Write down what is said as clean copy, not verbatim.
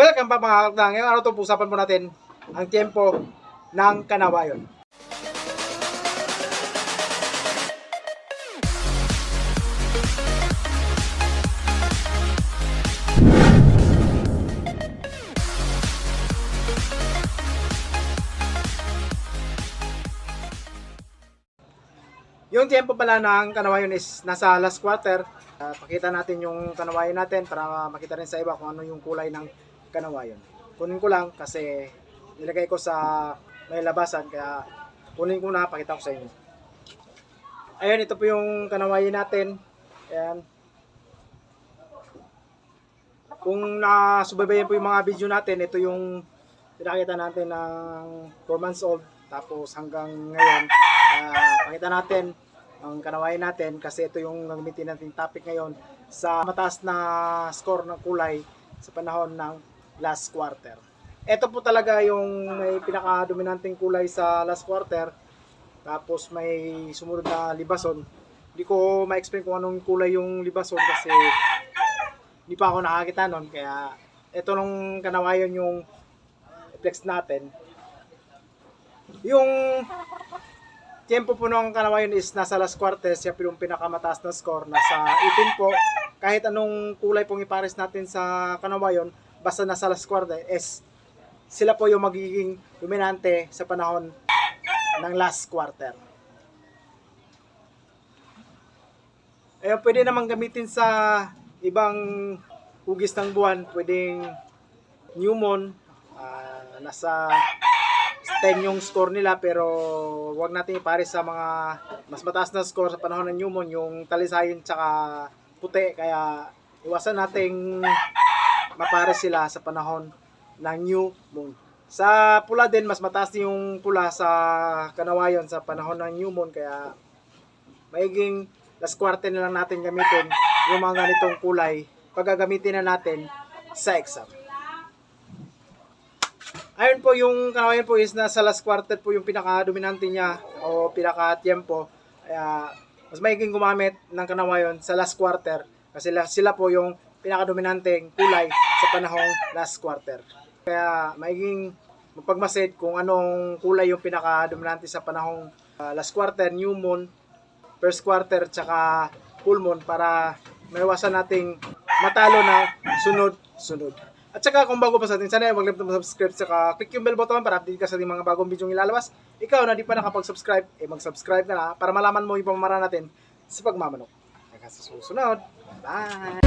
Welcome pa mga kakakda. Ngayong araw ito, usapan po natin ang tiempo ng kanawayon. Yung tiempo pala ng kanawayon is nasa last quarter. Pakita natin yung kanawayon natin para makita rin sa iba kung ano yung kulay ng kanawayon. Kunin ko lang kasi nilagay ko sa may labasan kaya kunin ko na, pakita ko sa inyo. Ayun, ito po yung kanawayon natin. Ayan. Kung nasubaybayan po yung mga video natin, ito yung pinakita natin ng 4 months old tapos hanggang ngayon. Pakita natin ang kanawayan natin kasi ito yung gagamitin natin topic ngayon sa mataas na score ng kulay sa panahon ng last quarter. Ito po talaga yung may pinaka-dominanteng kulay sa last quarter tapos may sumunod na libason. Hindi ko ma-explain kung anong kulay yung libason kasi hindi pa ako nakakita nun, kaya ito nung kanawayan yung flex natin. Yung tiempo po ng kanawayon is nasa last quarter, siya po yung pinakamataas na score, nasa 18 po. Kahit anong kulay pong ipares natin sa kanawayon, basta nasa last quarter is sila po yung magiging dominante sa panahon ng last quarter. Ayun, pwede namang gamitin sa ibang hugis ng buwan, pwedeng new moon, nasa 10 yung score nila, pero wag natin ipares sa mga mas mataas na score sa panahon ng new moon, yung talisayin tsaka puti, kaya iwasan nating mapares sila sa panahon ng new moon. Sa pula din, mas mataas yung pula sa kanawayon sa panahon ng new moon, kaya maiging last quarter na lang natin gamitin yung mga ganitong kulay pag gagamitin na natin sa exam. Ayun po, yung kanawayan po is nasa last quarter po yung pinaka-dominante niya o pinaka-tiempo. Kaya mas maiging gumamit ng kanawayon sa last quarter kasi sila po yung pinaka-dominanteng kulay sa panahong last quarter. Kaya maiging magpagmasid kung anong kulay yung pinaka-dominante sa panahong last quarter, new moon, first quarter, tsaka full moon para maiwasan nating matalo na sunod-sunod. At saka kung bago pa sa atin, sana huwag limit mag-subscribe saka click yung bell button para update ka sa ating mga bagong video ilalabas. Ikaw na di pa nakapag-subscribe, mag-subscribe ka na para malaman mo yung pamamaraan natin sa pagmamanok. Hanggang sa susunod. Bye!